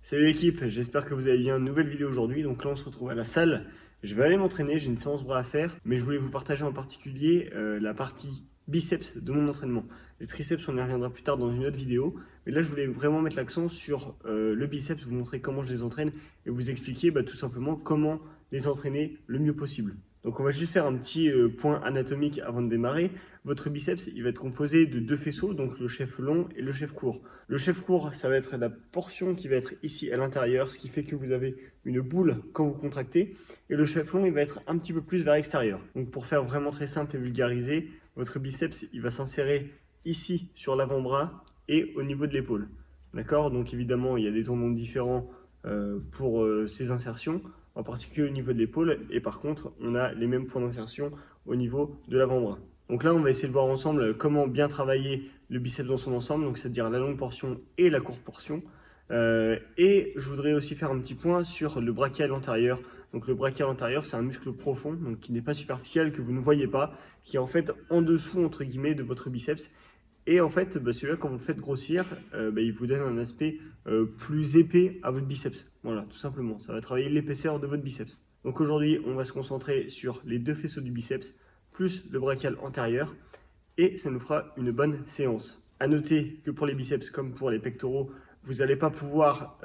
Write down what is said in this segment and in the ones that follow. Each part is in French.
Salut l'équipe, j'espère que vous allez bien. Nouvelle vidéo aujourd'hui. Donc là, on se retrouve à la salle. Je vais aller m'entraîner, j'ai une séance bras à faire, mais je voulais vous partager en particulier la partie biceps de mon entraînement. Les triceps, on y reviendra plus tard dans une autre vidéo. Mais là, je voulais vraiment mettre l'accent sur le biceps, vous montrer comment je les entraîne et vous expliquer tout simplement comment les entraîner le mieux possible. Donc on va juste faire un petit point anatomique avant de démarrer. Votre biceps, il va être composé de deux faisceaux, donc le chef long et le chef court. Le chef court, ça va être la portion qui va être ici à l'intérieur, ce qui fait que vous avez une boule quand vous contractez. Et le chef long, il va être un petit peu plus vers l'extérieur. Donc pour faire vraiment très simple et vulgarisé, votre biceps, il va s'insérer ici sur l'avant-bras et au niveau de l'épaule. D'accord? Donc évidemment, il y a des tendons différents pour ces insertions, en particulier au niveau de l'épaule, et par contre, on a les mêmes points d'insertion au niveau de l'avant-bras. Donc là, on va essayer de voir ensemble comment bien travailler le biceps dans son ensemble, donc c'est-à-dire la longue portion et la courte portion. Et je voudrais aussi faire un petit point sur le brachial antérieur. Donc le brachial antérieur, c'est un muscle profond, donc qui n'est pas superficiel, que vous ne voyez pas, qui est en fait en dessous, entre guillemets, de votre biceps. Et en fait, celui-là, quand vous le faites grossir, il vous donne un aspect plus épais à votre biceps. Voilà, tout simplement. Ça va travailler l'épaisseur de votre biceps. Donc aujourd'hui, on va se concentrer sur les deux faisceaux du biceps, plus le brachial antérieur. Et ça nous fera une bonne séance. À noter que pour les biceps, comme pour les pectoraux, vous n'allez pas pouvoir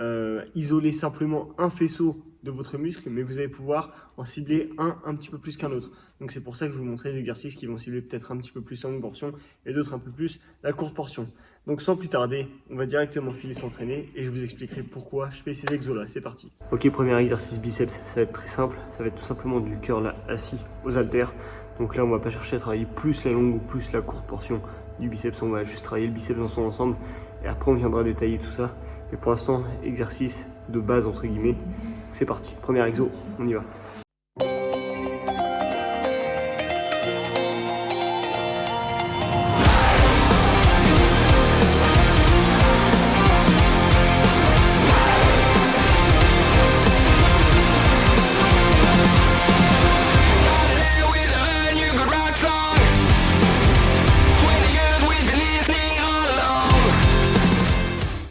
isoler simplement un faisceau de votre muscle, mais vous allez pouvoir en cibler un petit peu plus qu'un autre. Donc c'est pour ça que je vous montrer des exercices qui vont cibler peut-être un petit peu plus la longue portion et d'autres un peu plus la courte portion. Donc sans plus tarder, on va directement filer s'entraîner et je vous expliquerai pourquoi je fais ces exos là. C'est parti. Ok, premier exercice biceps, ça va être très simple. Ça va être tout simplement du curl assis aux haltères. Donc là, on va pas chercher à travailler plus la longue ou plus la courte portion du biceps. On va juste travailler le biceps dans son ensemble. Et après, on viendra détailler tout ça. Et pour l'instant, exercice de base, entre guillemets. C'est parti. Premier exo, on y va.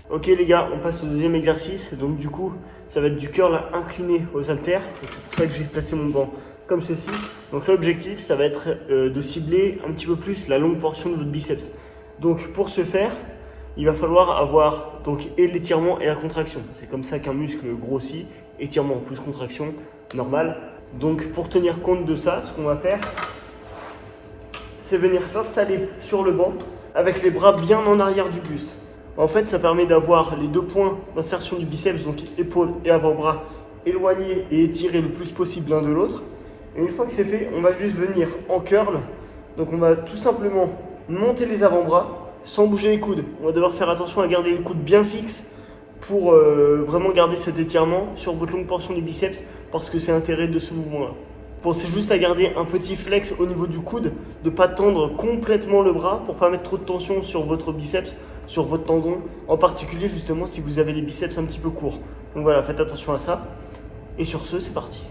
Ok les gars, on passe au deuxième exercice. Donc du coup, ça va être du curl incliné aux haltères. C'est pour ça que j'ai placé mon banc comme ceci. Donc l'objectif, ça va être de cibler un petit peu plus la longue portion de votre biceps. Donc pour ce faire, il va falloir avoir et l'étirement et la contraction. C'est comme ça qu'un muscle grossit. Étirement plus contraction, normal. Donc pour tenir compte de ça, ce qu'on va faire, c'est venir s'installer sur le banc avec les bras bien en arrière du buste. En fait, ça permet d'avoir les deux points d'insertion du biceps, donc épaule et avant-bras, éloignés et étirés le plus possible l'un de l'autre. Et une fois que c'est fait, on va juste venir en curl. Donc on va tout simplement monter les avant-bras sans bouger les coudes. On va devoir faire attention à garder les coudes bien fixes pour vraiment garder cet étirement sur votre longue portion du biceps parce que c'est l'intérêt de ce mouvement-là. Pensez juste à garder un petit flex au niveau du coude, de ne pas tendre complètement le bras pour ne pas mettre trop de tension sur votre biceps, sur votre tendon, en particulier justement si vous avez les biceps un petit peu courts. Donc voilà, faites attention à ça. Et sur ce, c'est parti.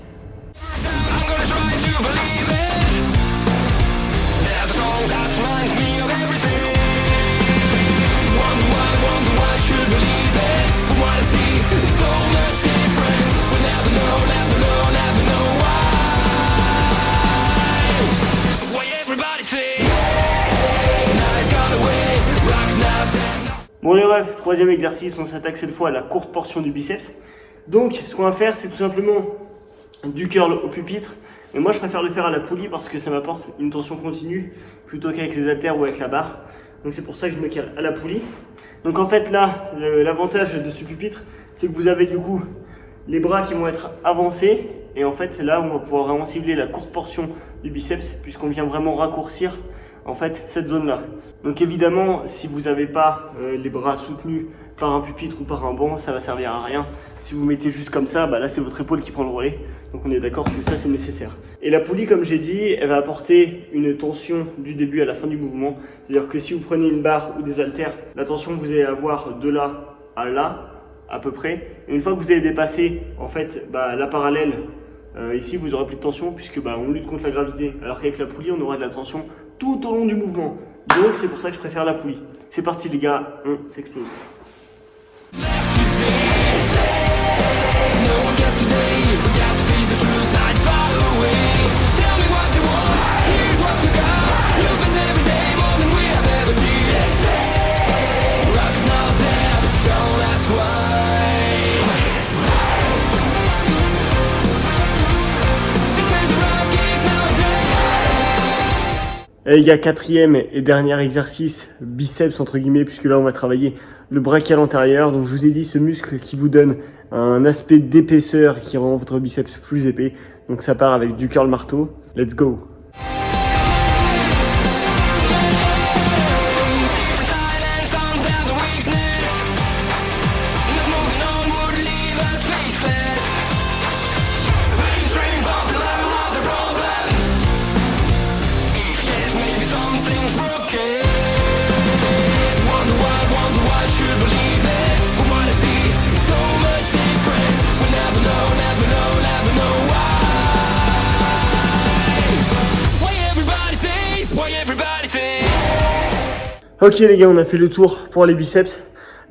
Bon les refs, troisième exercice, on s'attaque cette fois à la courte portion du biceps. Donc ce qu'on va faire, c'est tout simplement du curl au pupitre. Mais moi je préfère le faire à la poulie parce que ça m'apporte une tension continue plutôt qu'avec les haltères ou avec la barre. Donc c'est pour ça que je me cale à la poulie. Donc en fait là, l'avantage de ce pupitre, c'est que vous avez du coup les bras qui vont être avancés. Et en fait c'est là où on va pouvoir vraiment cibler la courte portion du biceps puisqu'on vient vraiment raccourcir en fait cette zone là. Donc évidemment si vous n'avez pas les bras soutenus par un pupitre ou par un banc, ça va servir à rien. Si vous mettez juste comme ça, là c'est votre épaule qui prend le relais. Donc on est d'accord que ça c'est nécessaire. Et la poulie, comme j'ai dit, elle va apporter une tension du début à la fin du mouvement. C'est-à-dire que si vous prenez une barre ou des haltères, la tension que vous allez avoir de là à là, à peu près. Et une fois que vous avez dépassé en fait la parallèle, ici vous n'aurez plus de tension puisque on lutte contre la gravité. Alors qu'avec la poulie, on aura de la tension tout au long du mouvement. Donc c'est pour ça que je préfère la poulie. C'est parti les gars, on s'explose. Et les gars, quatrième et dernier exercice, biceps entre guillemets, puisque là on va travailler le brachial antérieur. Donc je vous ai dit, ce muscle qui vous donne un aspect d'épaisseur qui rend votre biceps plus épais. Donc ça part avec du curl marteau. Let's go! Ok les gars, on a fait le tour pour les biceps.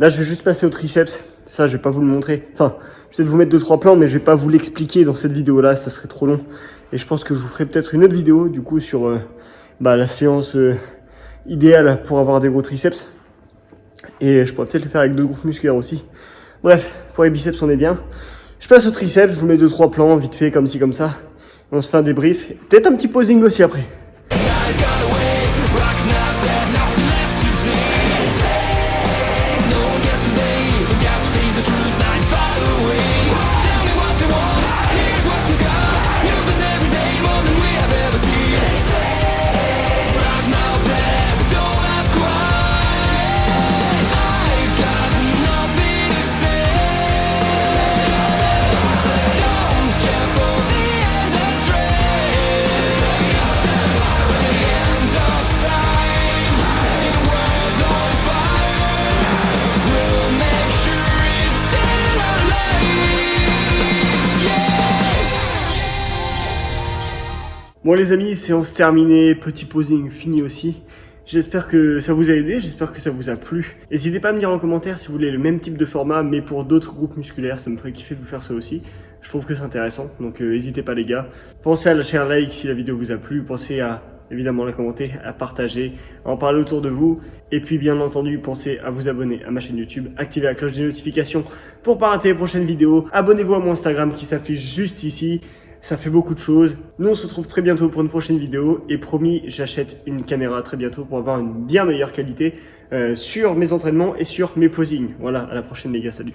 Là je vais juste passer au triceps. Ça je vais pas vous le montrer. Enfin, je vais peut-être vous mettre 2-3 plans, mais je vais pas vous l'expliquer dans cette vidéo là, ça serait trop long. Et je pense que je vous ferai peut-être une autre vidéo du coup sur la séance idéale pour avoir des gros triceps. Et je pourrais peut-être le faire avec 2 groupes musculaires aussi. Bref, pour les biceps on est bien. Je passe au triceps, je vous mets 2-3 plans vite fait comme ci comme ça. On se fait un débrief. Peut-être un petit posing aussi après. Bon les amis, séance terminée, petit posing fini aussi. J'espère que ça vous a aidé, j'espère que ça vous a plu. N'hésitez pas à me dire en commentaire si vous voulez le même type de format, mais pour d'autres groupes musculaires, ça me ferait kiffer de vous faire ça aussi. Je trouve que c'est intéressant, donc n'hésitez pas les gars. Pensez à lâcher un like si la vidéo vous a plu, pensez à évidemment la commenter, à partager, à en parler autour de vous. Et puis bien entendu, pensez à vous abonner à ma chaîne YouTube, activer la cloche des notifications pour pas rater les prochaines vidéos. Abonnez-vous à mon Instagram qui s'affiche juste ici. Ça fait beaucoup de choses. Nous, on se retrouve très bientôt pour une prochaine vidéo. Et promis, j'achète une caméra très bientôt pour avoir une bien meilleure qualité sur mes entraînements et sur mes posings. Voilà, à la prochaine les gars, salut.